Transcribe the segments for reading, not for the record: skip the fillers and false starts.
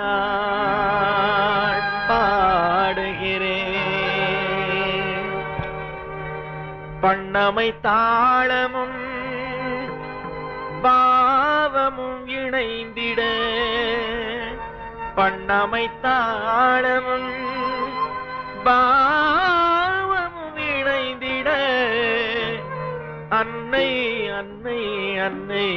சொன்னாள் பாடுகிறேன். பண்ணமை தாளமும் பாவமும் இணைந்திட, பண்ணமை தாளமும் பாவமும் இணைந்திட, அன்னை அன்னை அன்னை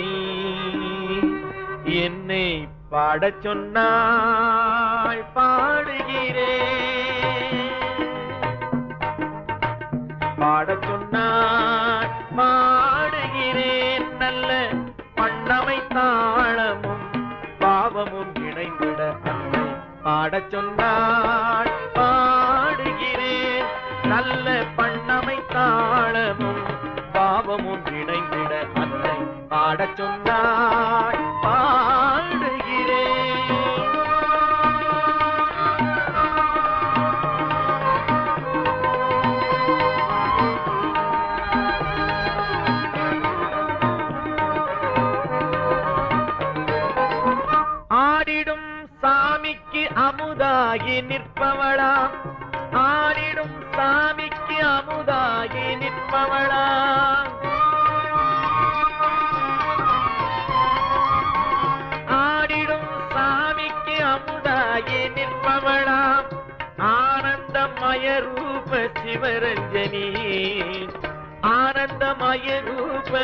என்னை பாடச் சொன்னாள் பாடுகிறேன். பாடச் சொன்னாள் பாடுகிறேன். நல்ல பண்ணமை தாளமும் பாவமும் இணைந்திட, அன்னை பாடச் சொன்னாள் பாடுகிறேன். நல்ல பண்ணமை தாளமும் பாவமும் இணைந்திட, அன்னை பாடச் சொன்னாள் பாடுகிறேன். ஆடிடும் சாமிக்கு அமுதாகி நிற்பவளாம், ஆடிடும் சாமிக்கு அமுதாகி நிற்பவளாம், ஆடிடும் சாமிக்கு அமுதாகி நிற்பவளாம், ஆனந்தமய ரூப சிவரஞ்சனி, ஆனந்தமய ரூப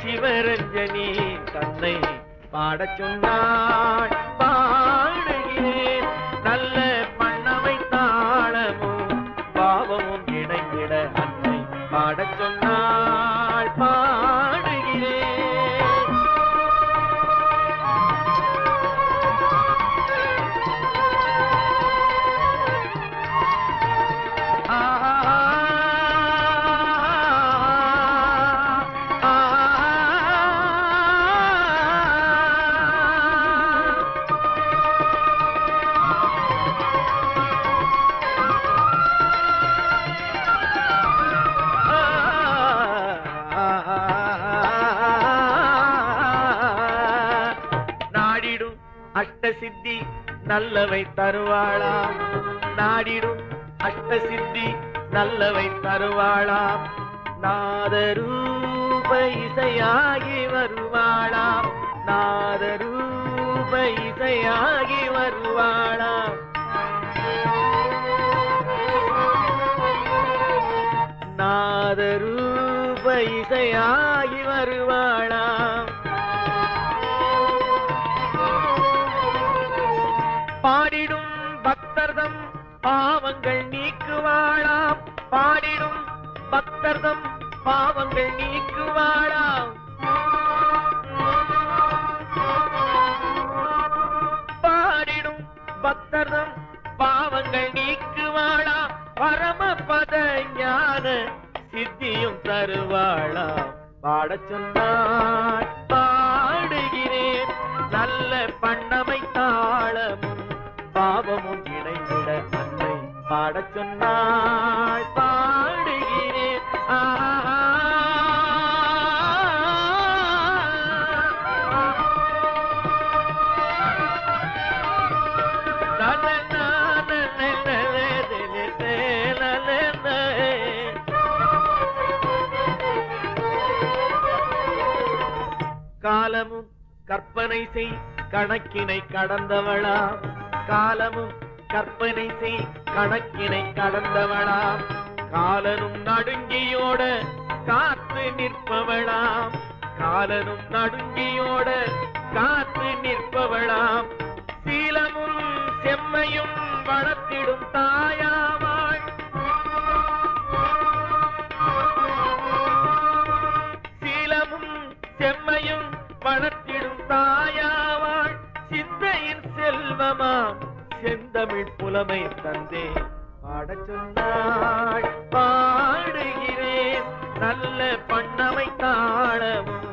சிவரஞ்சனி தன்னை பாடச் சொன்னாள் பாடுகிறேன். நல்ல பண்ணமை தாளமும் பாவமும் இணைந்திட, அன்னை பாடச் சொன்னாள் பாடுகிறேன். அஷ்டசித்தி நல்லவை தருவாளாம், நாடிடும் அஷ்டசித்தி நல்லவை தருவாளாம், நாதரூப இசையாகி வருவாளாம், நாதரூப இசையாகி வருவாளாம், நாதரூப இசையாகி வருவாளாம். பாடிடும் பக்தர்தம் பாவங்கள் நீக்குவாளாம், பாடிடும் பக்தர்தம் பாவங்கள் நீக்குவாளாம், பாடிடும் பக்தர்தம் பாவங்கள் நீக்குவாளாம், பரமபத ஞான சித்தியும் தருவாளாம். பாடச் சொன்னாள் பாடுகிறேன். நல்ல பண்ணமை தாளமும் பாவமும் இணைந்திட, அன்னை பாடச் சொன்னாள் பாடுகிறேன். காலமும் கற்பனை செய் கணக்கினை கடந்தவளாம், காலமும் கற்பனை செய் கணக்கினை கடந்தவளாம், காலனும் நடுங்கியோட காத்து நிற்பவளாம், காலனும் நடுங்கியோட காத்து நிற்பவளாம், சீலமும் செம்மையும் வளர்த்திடும் தாயாவாள், சீலமும் செம்மையும் வளர்த்திடும் தாயாவாள், சிந்தையின் செல்வமாம் செந்தமிழ் புலமை தந்தே பாடச் சொன்னாள் பாடுகிறேன். நல்ல பண்ணமை தாளமும்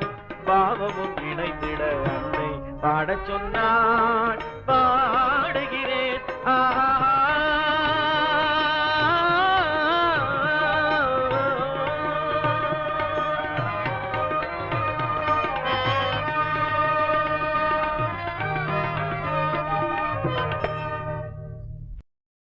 பாவமும் இணைந்திட, அன்னை பாடச் சொன்னாள் பாடுகிறேன். ஆஹா